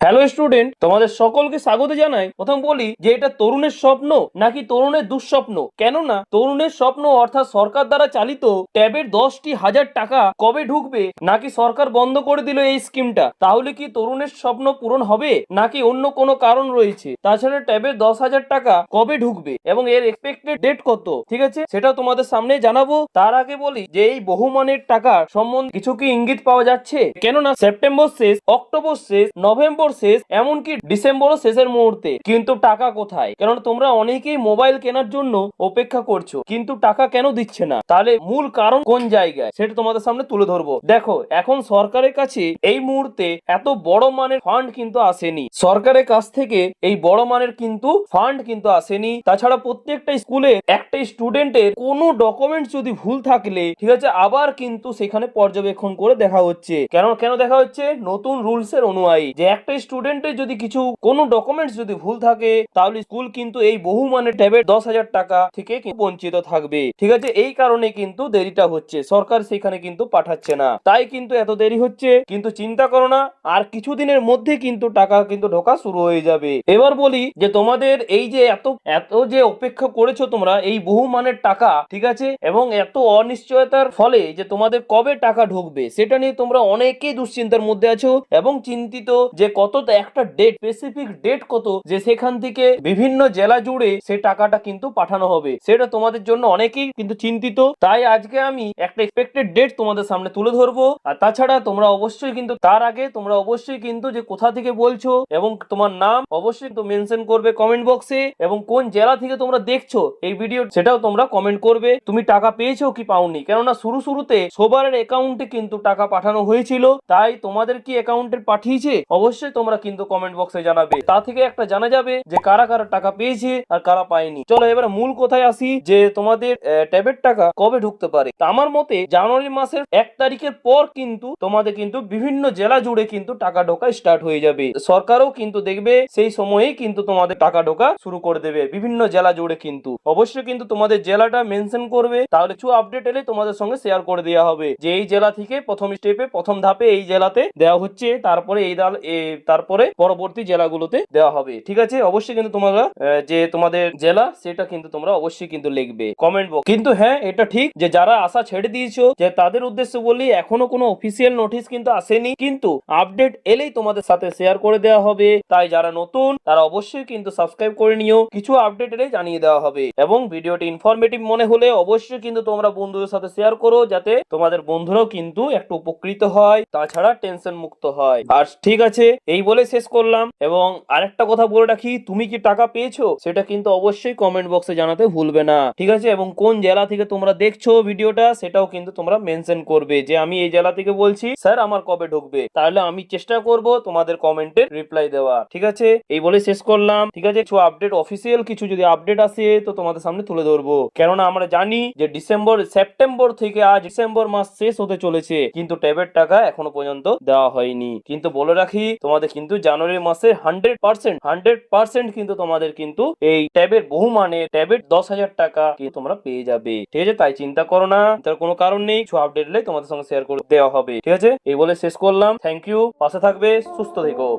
Hello student, তোমাদের সকলকে স্বাগত জানাই। প্রথম বলি যে এটা তরুণের স্বপ্ন নাকি তরুণের দুঃস্বপ্ন। কেননা তরুণের স্বপ্ন অর্থাৎ সরকার দ্বারা চালিত ট্যাবের 10,000 টাকা কবে ঢুকবে, নাকি সরকার বন্ধ করে দিল এই স্কিমটা, তাহলে কি তরুণের স্বপ্ন পূরণ হবে নাকি অন্য কোনো কারণ রয়েছে। তাছাড়া ট্যাবের 10,000 টাকা কবে ঢুকবে এবং এর এক্সপেক্টেড ডেট কত, ঠিক আছে, সেটাও তোমাদের সামনে জানাবো। তার আগে বলি যে এই বহুমানের টাকার সম্বন্ধে কিছু কি ইঙ্গিত পাওয়া যাচ্ছে। কেননা সেপ্টেম্বর শেষ, অক্টোবর শেষ, নভেম্বর শেষ, এমনকি ডিসেম্বরও শেষের মুহূর্তে, কিন্তু টাকা কোথায়? কারণ তোমরা অনেকেই মোবাইল কেনার জন্য অপেক্ষা করছো, কিন্তু টাকা কেন দিচ্ছে না? তাহলে মূল কারণ কোন জায়গায় সেটা তোমাদের সামনে তুলে ধরবো। দেখো, এখন সরকারের কাছে এই মুহূর্তে এত বড় মানের ফান্ড কিন্তু আসেনি। সরকারের কাছ থেকে এই বড় মানের কিন্তু ফান্ড কিন্তু আসেনি। তাছাড়া প্রত্যেকটা স্কুলে একটা স্টুডেন্টের কোনো ডকুমেন্টস যদি ভুল থাকলে, ঠিক আছে, আবার কিন্তু সেখানে পর্যবেক্ষণ করে দেখা হচ্ছে। কেন দেখা হচ্ছে? নতুন রুলস এর অনুযায়ী যে একটা স্টুডেন্টের যদি কোনো ডকুমেন্টস যদি ভুল থাকে, তাহলে স্কুল কিন্তু এই বহু মানের ট্যাবের 10,000 টাকা থেকে বঞ্চিত থাকবে। ঠিক আছে, এই কারণে কিন্তু দেরিটা হচ্ছে, সরকার সেখানে কিন্তু পাঠাচ্ছে না, তাই কিন্তু এত দেরি হচ্ছে। কিন্তু চিন্তা করো না, আর কিছুদিনের মধ্যে কিন্তু টাকা কিন্তু ঢোকা শুরু হয়ে যাবে। এবার বলি যে তোমাদের এই যে এত এত যে অপেক্ষা করেছো তোমরা এই বহু মানের টাকা, ঠিক আছে, এবং এত অনিশ্চয়তার ফলে যে তোমাদের কবে টাকা ঢুকবে সেটা নিয়ে তোমরা অনেকেই দুশ্চিন্তার মধ্যে আছো এবং চিন্তিত যে কত একটা ডেট, স্পেসিফিক ডেট কত, যে সেখান থেকে বিভিন্ন জেলা জুড়ে সেই টাকাটা কিন্তু পাঠানো হবে, সেটা তোমাদের জন্য অনেকেই কিন্তু চিন্তিত। তাই আজকে আমি একটা এক্সপেক্টেড ডেট তোমাদের সামনে তুলে ধরবো। আর তাছাড়া তোমরা অবশ্যই কিন্তু তার আগে তোমরা অবশ্যই কিন্তু যে কোথা থেকে বলছো এবং তোমার নাম অবশ্যই তো মেনশন করবে কমেন্ট বক্সে, এবং কোন জেলা থেকে তোমরা দেখছো এই ভিডিও সেটাও তোমরা কমেন্ট করবে। তুমি টাকা পেয়েছো কি পাওনি, কেননা শুরুতে সবার অ্যাকাউন্টে কিন্তু টাকা পাঠানো হয়েছিল, তাই তোমাদের কি অ্যাকাউন্টে পাঠিয়েছে অবশ্যই তোমরা কিন্তু কমেন্ট বক্সে জানাবে। তা থেকে একটা জানা যাবে যে কারা কারা টাকা পেয়েছে আর কারা পায়নি। চলো এবার মূল কথায় আসি যে তোমাদের ট্যাবের টাকা কবে ঢুকতে পারে। তা আমার মতে জানুয়ারি মাসের 1 তারিখের পর কিন্তু তোমাদের কিন্তু বিভিন্ন জেলা জুড়ে কিন্তু টাকা ঢোকা স্টার্ট হয়ে যাবে। সরকারও কিন্তু দেখবে সেই সময়েই কিন্তু তোমাদের টাকা ঢোকা শুরু করে দেবে বিভিন্ন জেলা জুড়ে। কিন্তু অবশ্যই কিন্তু তোমাদের জেলাটা মেনশন করবে, তাহলে কিছু আপডেট এলে তোমাদের সঙ্গে শেয়ার করে দেওয়া হবে যে এই জেলা থেকে প্রথম স্টেপে প্রথম ধাপে এই জেলাতে দেওয়া হচ্ছে, তারপরে তারপরে পরবর্তী জেলাগুলোতে দেওয়া হবে। ঠিক আছে, অবশ্যই কিন্তু তোমরা যে তোমাদের জেলা সেটা কিন্তু তোমরা অবশ্যই কিন্তু লিখবে কমেন্ট বক্স। কিন্তু হ্যাঁ, এটা ঠিক যে যারা আশা ছেড়ে দিয়েছো, যে তাদের উদ্দেশ্যে বলি এখনো কোনো অফিসিয়াল নোটিশ কিন্তু আসেনি, কিন্তু আপডেট এলেই তোমাদের সাথে শেয়ার করে দেওয়া হবে। তাই যারা নতুন তারা অবশ্যই কিন্তু সাবস্ক্রাইব করে নিও, কিছু আপডেট এলেই জানিয়ে দেওয়া হবে। এবং ভিডিওটি ইনফরমেটিভ মনে হলে অবশ্যই কিন্তু তোমরা বন্ধুদের সাথে শেয়ার করো, যাতে তোমাদের বন্ধুরাও কিন্তু একটু উপকৃত হয়, তাছাড়া টেনশন মুক্ত হয়। আর ঠিক আছে, এই বলে শেষ করলাম। এবং আরেকটা কথা বলে রাখি, তুমি কি টাকা পেয়েছো সেটা কিন্তু অবশ্যই কমেন্ট বক্সে জানাতে ভুলবে না, ঠিক আছে। এবং কোন জেলা থেকে তোমরা দেখছো ভিডিওটা সেটাও কিন্তু তোমরা মেনশন করবে যে আমি এই জেলা থেকে বলছি, স্যার আমার কবে ঢুকবে, তাহলে আমি চেষ্টা করব তোমাদের কমেন্টের রিপ্লাই দেওয়া। ঠিক আছে, এই বলে শেষ করলাম। ঠিক আছে, কিছু আপডেট অফিসিয়াল কিছু যদি আপডেট আসে তো তোমাদের সামনে তুলে ধরবো। কেননা আমরা জানি যে সেপ্টেম্বর থেকে আজ ডিসেম্বর মাস শেষ হতে চলেছে, কিন্তু ট্যাবের টাকা এখনো পর্যন্ত দেওয়া হয়নি। কিন্তু বলে রাখি তোমাদের কিন্তু জানুয়ারি মাসে 100% কিন্তু তোমাদের কিন্তু এই ট্যাবের ট্যাবের 10,000 টাকা কিন্তু তোমরা পেয়ে যাবে। ঠিক আছে, তাই চিন্তা করো না, তার কোনো কারণ নেই, কিছু আপডেট এলে তোমাদের সঙ্গে শেয়ার করে দেওয়া হবে। ঠিক আছে, এই বলে শেষ করলাম। থ্যাংক ইউ, পাশে থাকবে, সুস্থ থেকো।